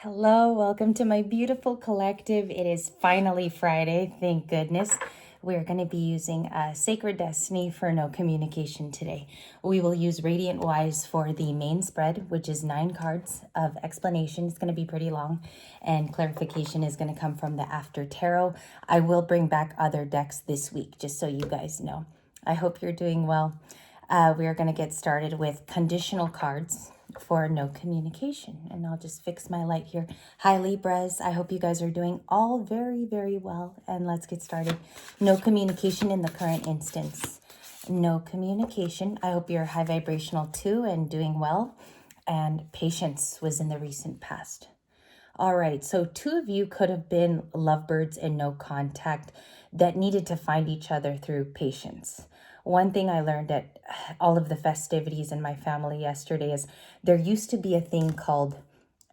Hello, welcome to my beautiful collective. It is finally Friday, thank goodness. We're going to be using Sacred Destiny for no communication today. We will use Radiant Wise for the main spread, which is 9 cards of explanation. It's going to be pretty long, and clarification is going to come from the After Tarot. I will bring back other decks this week, just so you guys know. I hope you're doing well. We are going to get started with conditional cards for no communication. And I'll just fix my light here. Hi, Libras. I hope you guys are doing all very, very well. And let's get started. No communication in the current instance. No communication. I hope you're high vibrational too and doing well. And patience was in the recent past. All right, so 2 of you could have been lovebirds in no contact that needed to find each other through patience. One thing I learned at all of the festivities in my family yesterday is there used to be a thing called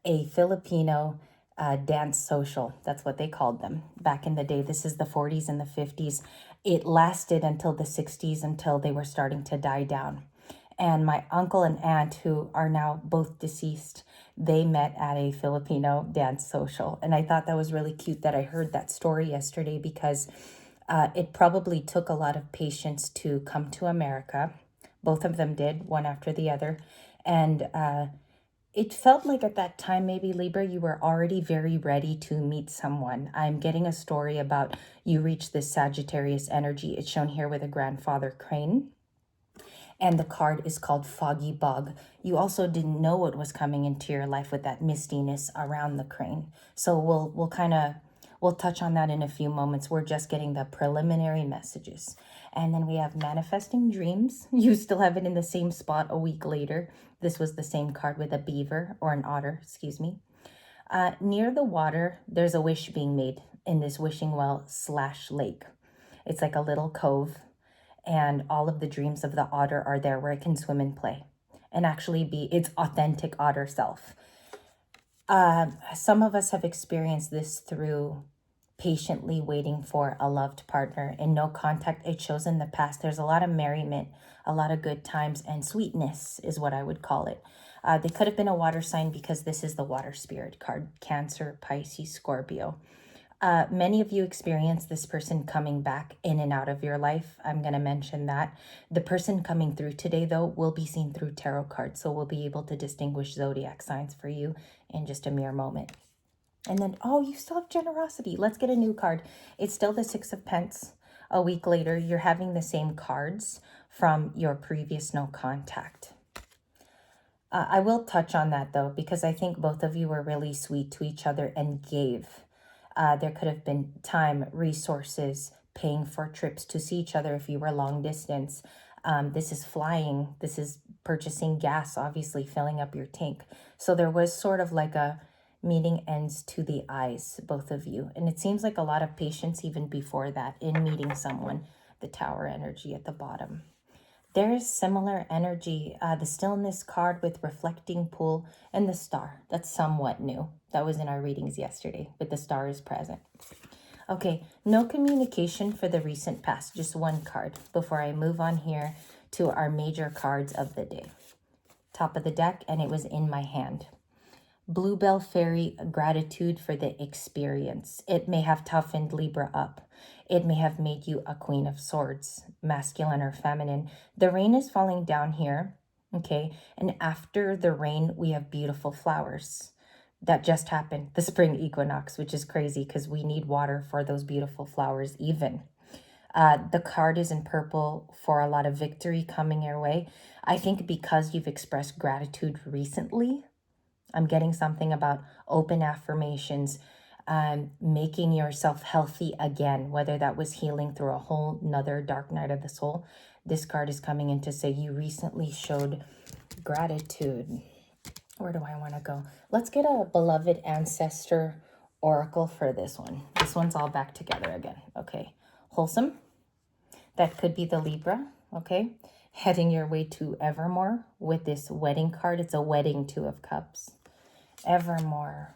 a Filipino dance social. That's what they called them back in the day. This is the 40s and the 50s. It lasted until the 60s, until they were starting to die down. And my uncle and aunt, who are now both deceased, they met at a Filipino dance social. And I thought that was really cute that I heard that story yesterday, because it probably took a lot of patience to come to America. Both of them did, one after the other. And it felt like at that time, maybe Libra, you were already very ready to meet someone. I'm getting a story about you reached this Sagittarius energy. It's shown here with a grandfather crane. And the card is called Foggy Bog. You also didn't know what was coming into your life with that mistiness around the crane. So we'll touch on that in a few moments. We're just getting the preliminary messages. And then we have manifesting dreams. You still have it in the same spot a week later. This was the same card with a beaver, or an otter, excuse me. Near the water, there's a wish being made in this wishing well / lake. It's like a little cove, and all of the dreams of the otter are there where it can swim and play and actually be its authentic otter self. Some of us have experienced this through patiently waiting for a loved partner. In no contact, it shows in the past there's a lot of merriment, a lot of good times, and sweetness is what I would call it. They could have been a water sign because this is the water spirit card: Cancer, Pisces, Scorpio. Many of you experience this person coming back in and out of your life. I'm going to mention that. The person coming through today, though, will be seen through tarot cards, so we'll be able to distinguish zodiac signs for you in just a mere moment. And then, oh, you still have generosity. Let's get a new card. It's still the 6 of Pence. A week later, you're having the same cards from your previous no contact. I will touch on that, though, because I think both of you were really sweet to each other and gave. There could have been time, resources, paying for trips to see each other if you were long distance. This is flying. This is purchasing gas, obviously filling up your tank. So there was sort of like a meeting ends to the eyes, both of you. And it seems like a lot of patience even before that in meeting someone. The Tower energy at the bottom. There is similar energy, the stillness card with reflecting pool and the star. That's somewhat new. That was in our readings yesterday, but the star is present. Okay, no communication for the recent past. Just one card before I move on here to our major cards of the day. Top of the deck, and it was in my hand. Bluebell Fairy, gratitude for the experience. It may have toughened Libra up. It may have made you a Queen of Swords, masculine or feminine. The rain is falling down here, okay? And after the rain, we have beautiful flowers. That just happened, the spring equinox, which is crazy because we need water for those beautiful flowers even. The card is in purple for a lot of victory coming your way. I think because you've expressed gratitude recently, I'm getting something about open affirmations, making yourself healthy again, whether that was healing through a whole nother dark night of the soul. This card is coming in to say you recently showed gratitude. Where do I want to go? Let's get a beloved ancestor oracle for this one. This one's all back together again. Okay. Wholesome. That could be the Libra. Okay. Heading your way to Evermore with this wedding card. It's a wedding, 2 of Cups. Evermore.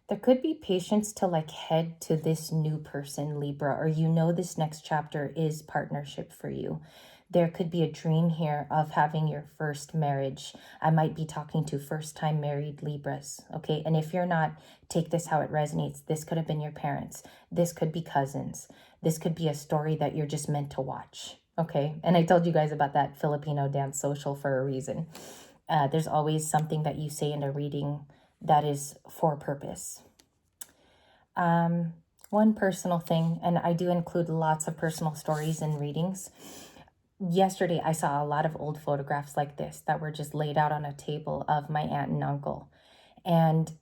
There could be patience to like head to this new person, Libra, or you know this next chapter is partnership for you. There could be a dream here of having your first marriage. I might be talking to first-time married Libras, okay? And if you're not, take this how it resonates. This could have been your parents. This could be cousins. This could be a story that you're just meant to watch, okay? And I told you guys about that Filipino dance social for a reason. There's always something that you say in a reading that is for purpose. One personal thing, and I do include lots of personal stories in readings. Yesterday, I saw a lot of old photographs like this that were just laid out on a table of my aunt and uncle. And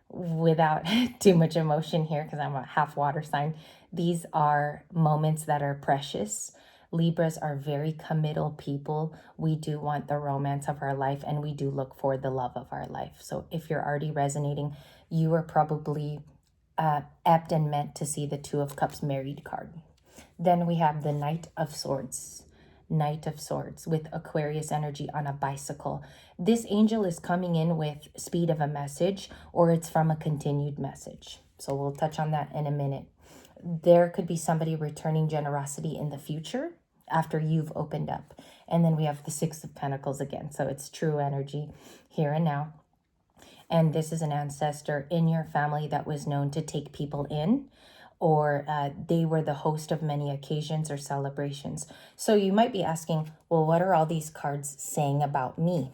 without too much emotion here, because I'm a half water sign, these are moments that are precious. Libras are very committal people. We do want the romance of our life, and we do look for the love of our life. So if you're already resonating, you are probably apt and meant to see the Two of Cups married card. Then we have the Knight of Swords. Knight of Swords with Aquarius energy on a bicycle. This angel is coming in with speed of a message, or it's from a continued message. So we'll touch on that in a minute. There could be somebody returning generosity in the future after you've opened up. And then we have the Six of Pentacles again. So it's true energy here and now. And this is an ancestor in your family that was known to take people in, or they were the host of many occasions or celebrations. So you might be asking, well, what are all these cards saying about me?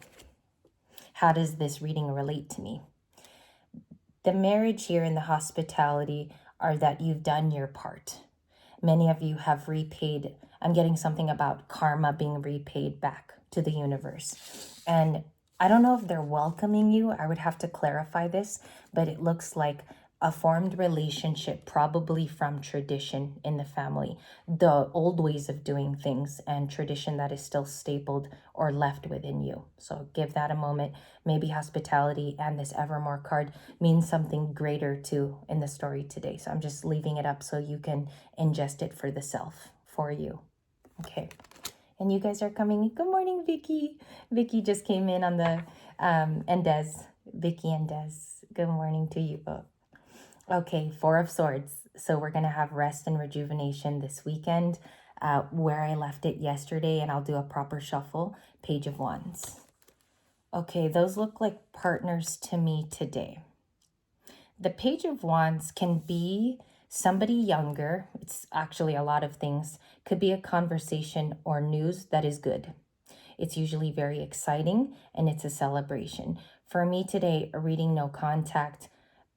How does this reading relate to me? The marriage here and the hospitality are that you've done your part. Many of you have repaid. I'm getting something about karma being repaid back to the universe. And I don't know if they're welcoming you. I would have to clarify this, but it looks like a formed relationship, probably from tradition in the family, the old ways of doing things and tradition that is still stapled or left within you. So give that a moment. Maybe hospitality and this Evermore card means something greater too in the story today. So I'm just leaving it up so you can ingest it for the self, for you. Okay. And you guys are coming. Good morning, Vicky. Vicky just came in on the, and Des. Vicky and Des. Good morning to you both. Okay, Four of Swords. So we're going to have rest and rejuvenation this weekend, where I left it yesterday, and I'll do a proper shuffle. Page of Wands. Okay, those look like partners to me today. The Page of Wands can be somebody younger. It's actually a lot of things. Could be a conversation or news that is good. It's usually very exciting, and it's a celebration. For me today, a reading no contact,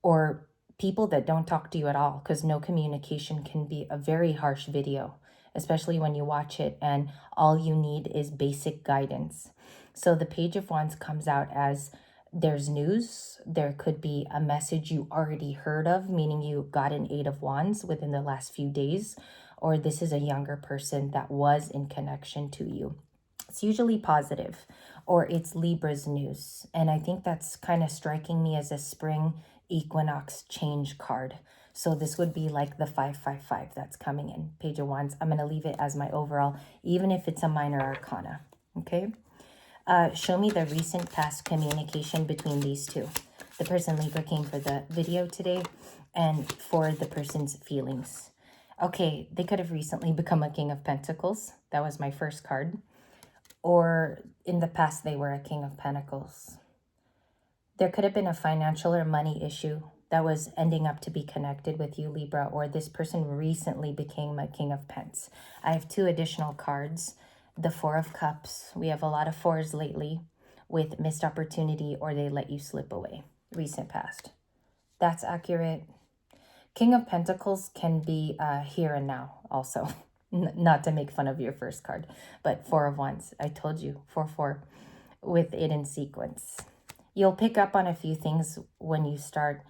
or people that don't talk to you at all, because no communication can be a very harsh video, especially when you watch it and all you need is basic guidance. So the Page of Wands comes out as there's news. There could be a message you already heard of, meaning you got an Eight of Wands within the last few days, or this is a younger person that was in connection to you. It's usually positive, or it's Libra's news. And I think that's kind of striking me as a spring equinox change card. So this would be like the 555 that's coming in. Page of Wands. I'm going to leave it as my overall, even if it's a minor arcana. Okay. Show me the recent past communication between these two. The person Libra came for the video today, and for the person's feelings. Okay, they could have recently become a King of Pentacles. That was my first card. Or in the past, they were a King of Pentacles. There could have been a financial or money issue that was ending up to be connected with you, Libra, or this person recently became a King of Pents. I have two additional cards. The Four of Cups. We have a lot of fours lately with missed opportunity, or they let you slip away. Recent past. That's accurate. King of Pentacles can be here and now also. Not to make fun of your first card, but Four of Wands. I told you, 4-4 with it in sequence. You'll pick up on a few things when you start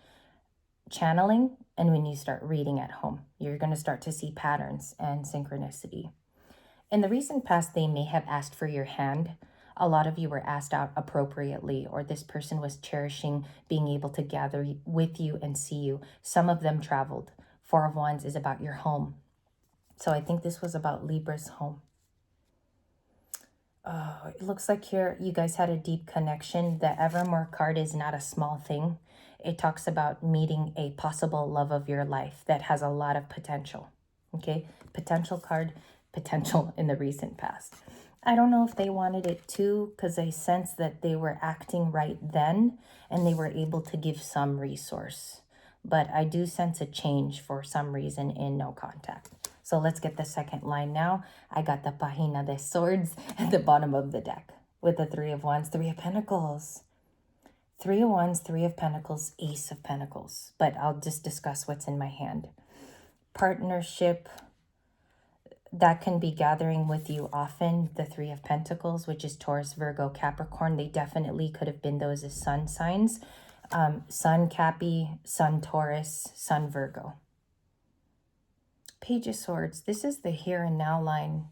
channeling and when you start reading at home. You're going to start to see patterns and synchronicity. In the recent past, they may have asked for your hand. A lot of you were asked out appropriately, or this person was cherishing being able to gather with you and see you. Some of them traveled. Four of Wands is about your home. So I think this was about Libra's home. Oh, it looks like here you guys had a deep connection. The Evermore card is not a small thing. It talks about meeting a possible love of your life that has a lot of potential. Okay, potential card. potential in the recent past. I don't know if they wanted it too, because I sense that they were acting right then and they were able to give some resource. But I do sense a change for some reason in no contact. So let's get the second line now. I got the Pahina de Swords at the bottom of the deck with the Three of Wands, Three of Pentacles. Three of Wands, Three of Pentacles, Ace of Pentacles. But I'll just discuss what's in my hand. Partnership, that can be gathering with you often. The Three of Pentacles, which is Taurus, Virgo, Capricorn. They definitely could have been those as sun signs. Sun Cappy, Sun Taurus, Sun Virgo. Page of Swords. This is the here and now line.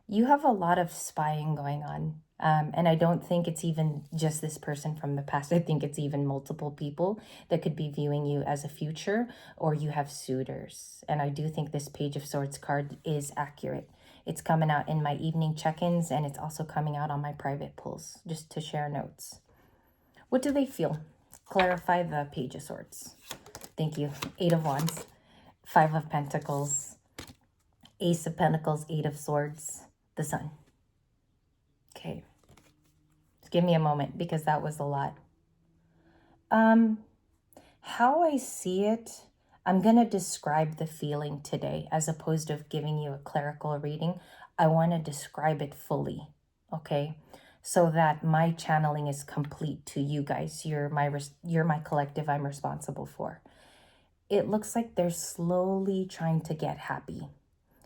You have a lot of spying going on. And I don't think it's even just this person from the past. I think it's even multiple people that could be viewing you as a future, or you have suitors. And I do think this Page of Swords card is accurate. It's coming out in my evening check-ins, and it's also coming out on my private pulls, just to share notes. What do they feel? Clarify the Page of Swords. Thank you. Eight of Wands, Five of Pentacles, Ace of Pentacles, Eight of Swords, the Sun. Okay. Give me a moment because that was a lot. How I see it, I'm going to describe the feeling today as opposed to giving you a clerical reading. I want to describe it fully, okay? So that my channeling is complete to you guys. You're my collective I'm responsible for. It looks like they're slowly trying to get happy.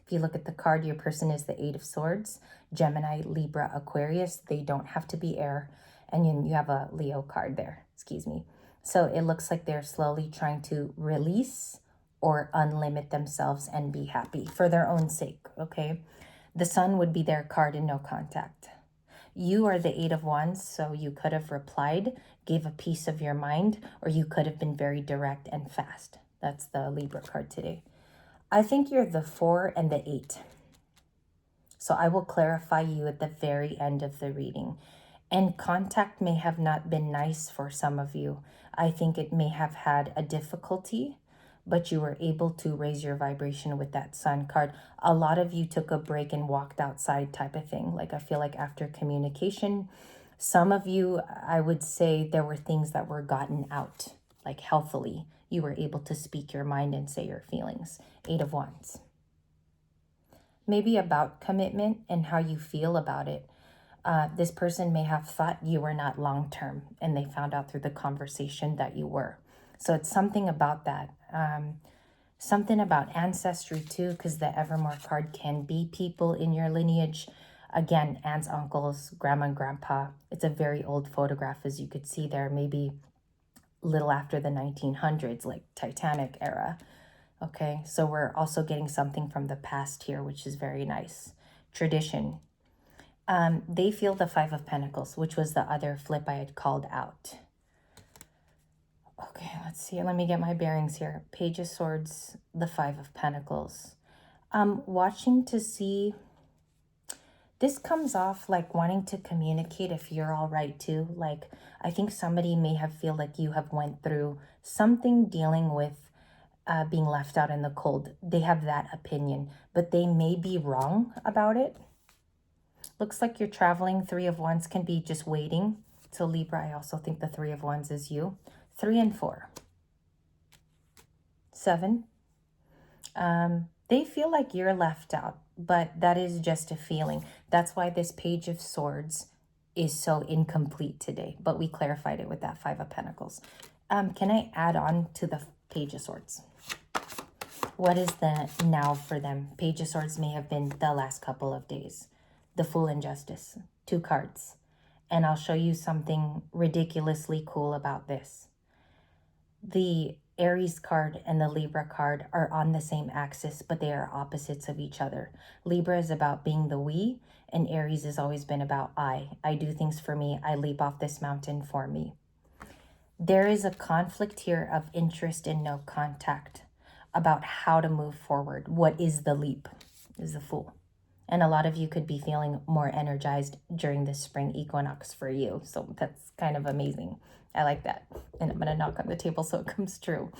If you look at the card, your person is the Eight of Swords, Gemini, Libra, Aquarius. They don't have to be air. And you have a Leo card there, excuse me. So it looks like they're slowly trying to release or unlimit themselves and be happy for their own sake, okay? The Sun would be their card in no contact. You are the Eight of Wands, so you could have replied, gave a piece of your mind, or you could have been very direct and fast. That's the Libra card today. I think you're the 4 and the 8. So I will clarify you at the very end of the reading. And contact may have not been nice for some of you. I think it may have had a difficulty, but you were able to raise your vibration with that Sun card. A lot of you took a break and walked outside type of thing. Like I feel like after communication, some of you, I would say there were things that were gotten out, like healthily. You were able to speak your mind and say your feelings. Eight of Wands. Maybe about commitment and how you feel about it. This person may have thought you were not long-term, and they found out through the conversation that you were. So it's something about that. Something about ancestry too, because the Evermore card can be people in your lineage. Again, aunts, uncles, grandma and grandpa. It's a very old photograph, as you could see there, maybe little after the 1900s, like Titanic era. Okay, so we're also getting something from the past here, which is very nice. Tradition. They feel the Five of Pentacles, which was the other flip I had called out. Okay, let's see. Let me get my bearings here. Page of Swords, the Five of Pentacles. Watching to see, this comes off like wanting to communicate if you're all right too. Like, I think somebody may have feel like you have went through something dealing with being left out in the cold. They have that opinion, but they may be wrong about it. Looks like you're traveling. Three of Wands can be just waiting. So Libra, I also think the Three of Wands is you. 3 and 4. 7. They feel like you're left out, but that is just a feeling. That's why this Page of Swords is so incomplete today, but we clarified it with that Five of Pentacles. Can I add on to the Page of Swords? What is the now for them? Page of Swords may have been the last couple of days. The Fool and Justice, 2 cards. And I'll show you something ridiculously cool about this. The Aries card and the Libra card are on the same axis, but they are opposites of each other. Libra is about being the we, and Aries has always been about I. I do things for me. I leap off this mountain for me. There is a conflict here of interest and no contact about how to move forward. What is the leap? Is the Fool. And a lot of you could be feeling more energized during this spring equinox for you. So that's kind of amazing. I like that. And I'm going to knock on the table so it comes true.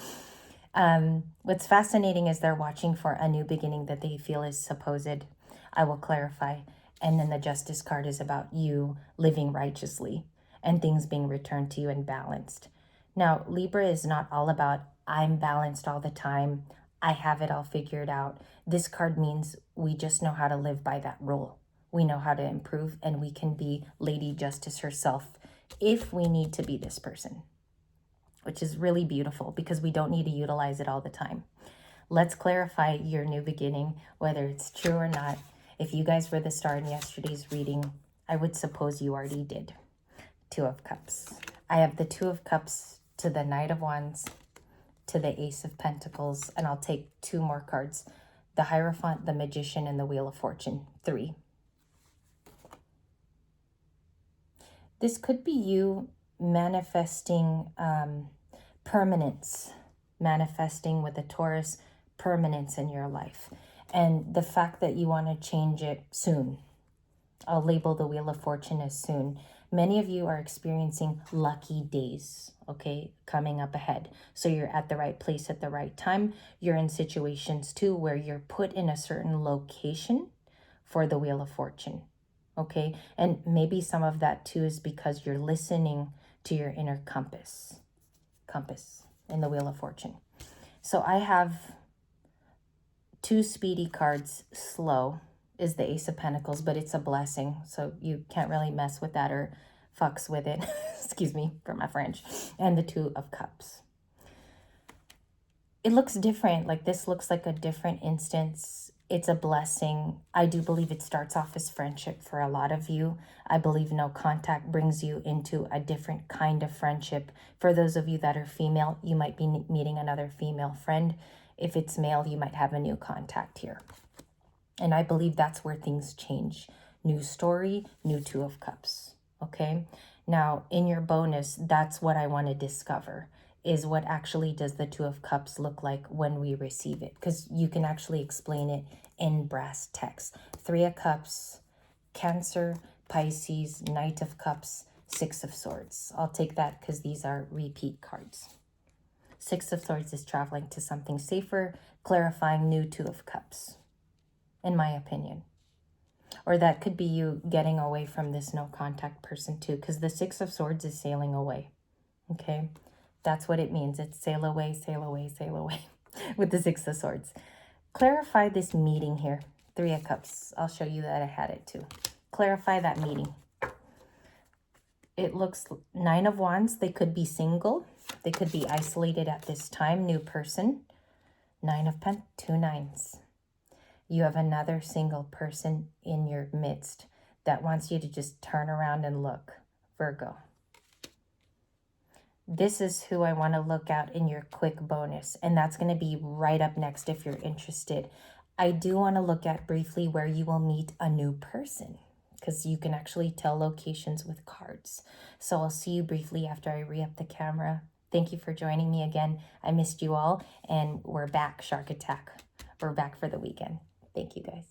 What's fascinating is they're watching for a new beginning that they feel is supposed. I will clarify. And then the Justice card is about you living righteously and things being returned to you and balanced. Now, Libra is not all about I'm balanced all the time, I have it all figured out. This card means we just know how to live by that rule. We know how to improve, and we can be Lady Justice herself if we need to be this person, which is really beautiful because we don't need to utilize it all the time. Let's clarify your new beginning, whether it's true or not. If you guys were the star in yesterday's reading, I would suppose you already did. Two of Cups. I have the Two of Cups to the Knight of Wands, to the Ace of Pentacles, and I'll take two more cards. The Hierophant, the Magician, and the Wheel of Fortune. 3. This could be you manifesting permanence, manifesting with a Taurus permanence in your life. And the fact that you want to change it soon. I'll label the Wheel of Fortune as soon. Many of you are experiencing lucky days, okay, coming up ahead. So you're at the right place at the right time. You're in situations too where you're put in a certain location for the Wheel of Fortune, okay? And maybe some of that too is because you're listening to your inner compass in the Wheel of Fortune. So I have two speedy cards. Slow is the Ace of Pentacles, but it's a blessing, so you can't really mess with that or fucks with it. Excuse me for my French. And the Two of Cups. It looks different. Like this looks like a different instance. It's a blessing. I do believe it starts off as friendship for a lot of you. I believe no contact brings you into a different kind of friendship. For those of you that are female, you might be meeting another female friend. If it's male, you might have a new contact here. And I believe that's where things change. New story, new Two of Cups, okay? Now, in your bonus, that's what I want to discover, is what actually does the Two of Cups look like when we receive it? Because you can actually explain it in brass text. 3 of Cups, Cancer, Pisces, Knight of Cups, 6 of Swords. I'll take that because these are repeat cards. 6 of Swords is traveling to something safer, clarifying new Two of Cups, in my opinion. Or that could be you getting away from this no contact person too, because the 6 of Swords is sailing away, okay? That's what it means. It's sail away, sail away, sail away with the 6 of Swords. Clarify this meeting here. 3 of Cups. I'll show you that I had it too. Clarify that meeting. It looks 9 of Wands. They could be single. They could be isolated at this time. New person. 9 of Pentacles. 2 nines. You have another single person in your midst that wants you to just turn around and look. Virgo. This is who I want to look at in your quick bonus, and that's going to be right up next if you're interested. I do want to look at briefly where you will meet a new person, because you can actually tell locations with cards. So I'll see you briefly after I re-up the camera. Thank you for joining me again. I missed you all, and we're back, Shark Attack. We're back for the weekend. Thank you, guys.